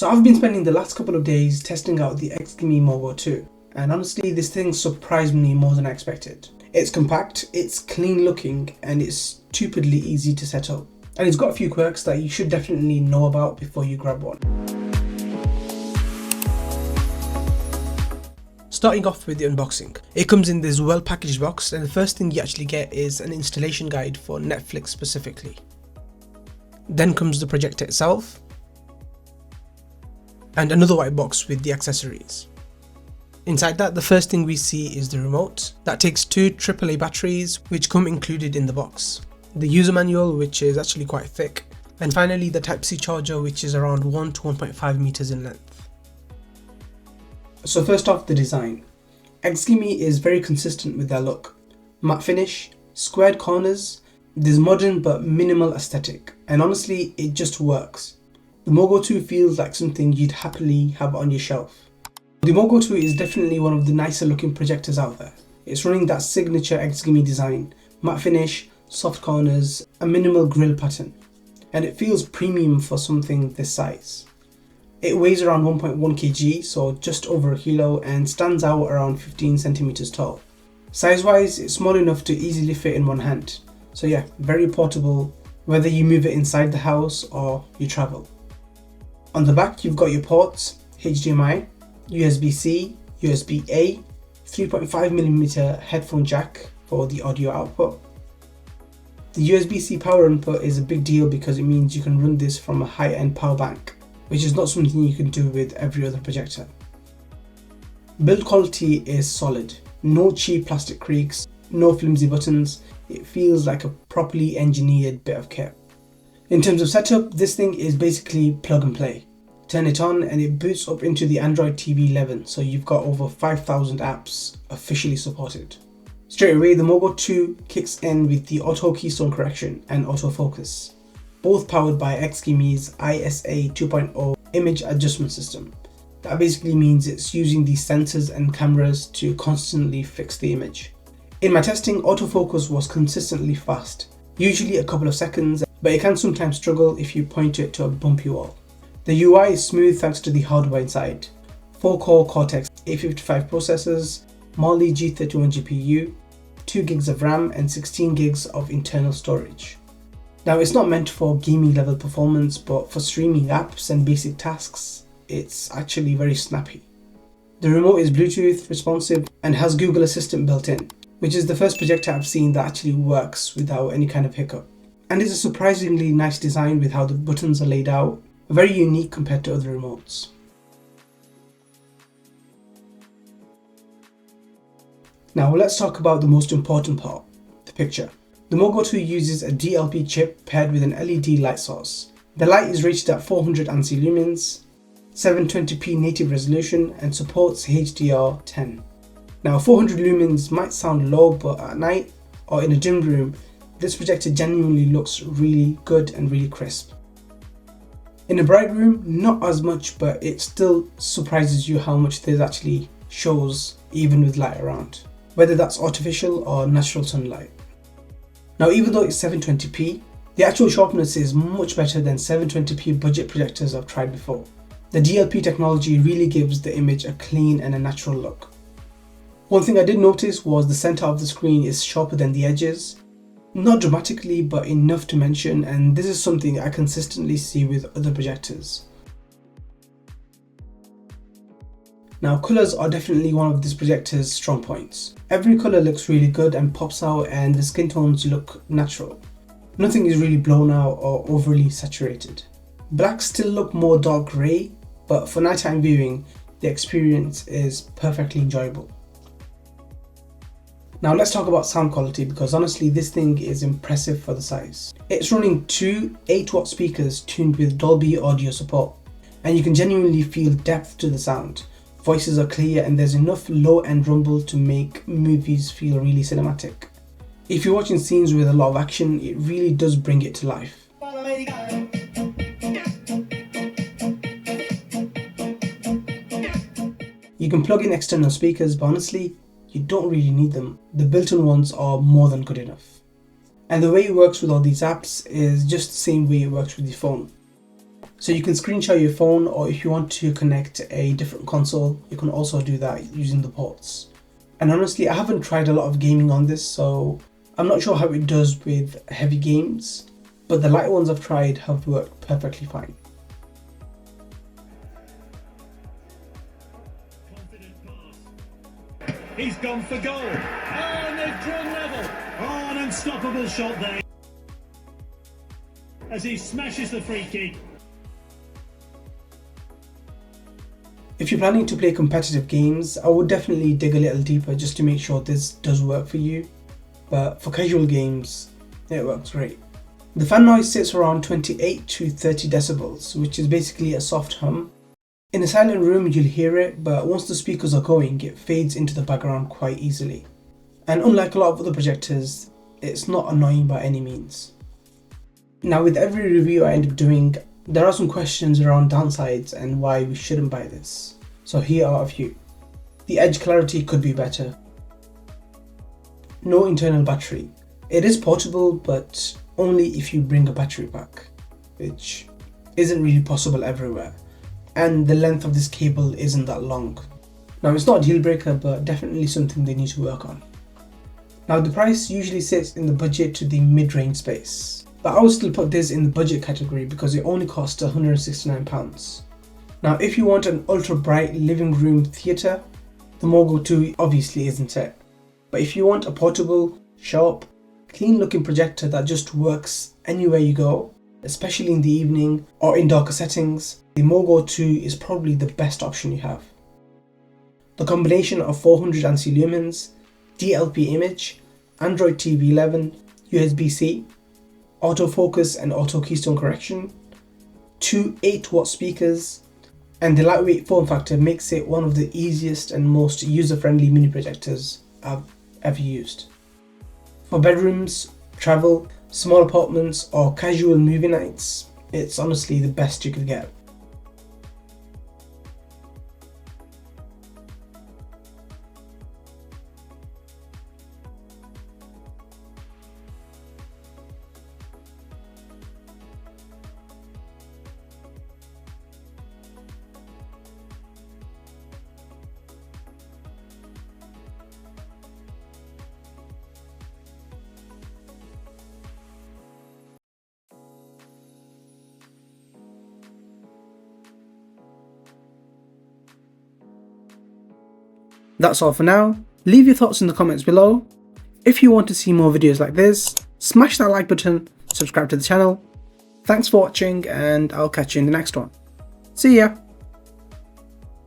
So I've been spending the last couple of days testing out the XGIMI MoGo 2, and honestly this thing surprised me more than I expected. It's compact, it's clean looking, and it's stupidly easy to set up. And it's got a few quirks that you should definitely know about before you grab one. Starting off with the unboxing. It comes in this well packaged box, and the first thing you actually get is an installation guide for Netflix specifically. Then comes the projector itself, and another white box with the accessories. Inside that, the first thing we see is the remote. That takes two AAA batteries which come included in the box. The user manual, which is actually quite thick. And finally the Type-C charger, which is around 1 to 1.5 meters in length. So first off, the design. XGIMI is very consistent with their look. Matte finish, squared corners, this modern but minimal aesthetic, and honestly it just works. The MoGo 2 feels like something you'd happily have on your shelf. The MoGo 2 is definitely one of the nicer looking projectors out there. It's running that signature XGIMI design, matte finish, soft corners, a minimal grille pattern, and it feels premium for something this size. It weighs around 1.1 kg, so just over a kilo, and stands out around 15 centimeters tall. Size wise, it's small enough to easily fit in one hand. So yeah, very portable, whether you move it inside the house or you travel. On the back, you've got your ports, HDMI, USB-C, USB-A, 3.5mm headphone jack for the audio output. The USB-C power input is a big deal because it means you can run this from a high-end power bank, which is not something you can do with every other projector. Build quality is solid. No cheap plastic creaks, no flimsy buttons. It feels like a properly engineered bit of kit. In terms of setup, this thing is basically plug and play. Turn it on and it boots up into the Android TV 11, so you've got over 5,000 apps officially supported. Straight away, the MoGo 2 kicks in with the auto-keystone correction and autofocus, both powered by XGIMI's ISA 2.0 image adjustment system. That basically means it's using these sensors and cameras to constantly fix the image. In my testing, autofocus was consistently fast, usually a couple of seconds, but it can sometimes struggle if you point it to a bumpy wall. The UI is smooth thanks to the hardware inside. 4-core Cortex A55 processors, Mali G31 GPU, 2 gigs of RAM and 16 gigs of internal storage. Now it's not meant for gaming level performance, but for streaming apps and basic tasks, it's actually very snappy. The remote is Bluetooth responsive and has Google Assistant built in, which is the first projector I've seen that actually works without any kind of hiccup. And it's a surprisingly nice design with how the buttons are laid out, very unique compared to other remotes. Now let's talk about the most important part, the picture. The MoGo 2 uses a DLP chip paired with an LED light source. The light is rated at 400 ANSI lumens, 720p native resolution and supports HDR10. Now 400 lumens might sound low, but at night or in a dim room, this projector genuinely looks really good and really crisp. In a bright room, not as much, but it still surprises you how much this actually shows even with light around, whether that's artificial or natural sunlight. Now even though it's 720p, the actual sharpness is much better than 720p budget projectors I've tried before. The DLP technology really gives the image a clean and a natural look. One thing I did notice was the center of the screen is sharper than the edges. Not dramatically, but enough to mention, and this is something I consistently see with other projectors. Now colours are definitely one of this projector's strong points. Every colour looks really good and pops out, and the skin tones look natural. Nothing is really blown out or overly saturated. Blacks still look more dark grey, but for nighttime viewing, the experience is perfectly enjoyable. Now let's talk about sound quality, because honestly this thing is impressive for the size. It's running two 8-watt speakers tuned with Dolby audio support, and you can genuinely feel depth to the sound. Voices are clear and there's enough low-end rumble to make movies feel really cinematic. If you're watching scenes with a lot of action, it really does bring it to life. You can plug in external speakers, but honestly, you don't really need them. The built-in ones are more than good enough. And the way it works with all these apps is just the same way it works with your phone. So you can screenshot your phone, or if you want to connect a different console, you can also do that using the ports. And honestly, I haven't tried a lot of gaming on this, so I'm not sure how it does with heavy games, but the light ones I've tried have worked perfectly fine. He's gone for goal. Oh, and they've drawn level. Oh, an unstoppable shot there as he smashes the free kick. If you're planning to play competitive games, I would definitely dig a little deeper just to make sure this does work for you. But for casual games, it works great. The fan noise sits around 28 to 30 decibels, which is basically a soft hum. In a silent room you'll hear it, but once the speakers are going, it fades into the background quite easily. And unlike a lot of other projectors, it's not annoying by any means. Now with every review I end up doing, there are some questions around downsides and why we shouldn't buy this. So here are a few. The edge clarity could be better. No internal battery. It is portable, but only if you bring a battery pack, which isn't really possible everywhere. And the length of this cable isn't that long. Now it's not a deal breaker, but definitely something they need to work on. Now the price usually sits in the budget to the mid-range space, but I would still put this in the budget category because it only costs £169. Now if you want an ultra bright living room theatre, the MoGo 2 obviously isn't it. But if you want a portable, sharp, clean looking projector that just works anywhere you go, especially in the evening or in darker settings, the MoGo 2 is probably the best option you have. The combination of 400 ANSI lumens, DLP image, Android TV 11, USB-C, autofocus and auto-keystone correction, 2 8-watt speakers, and the lightweight form factor makes it one of the easiest and most user-friendly mini projectors I've ever used. For bedrooms, travel, small apartments or casual movie nights, it's honestly the best you could get. That's all for now. Leave your thoughts in the comments below. If you want to see more videos like this, smash that like button, subscribe to the channel. Thanks for watching, and I'll catch you in the next one. See ya!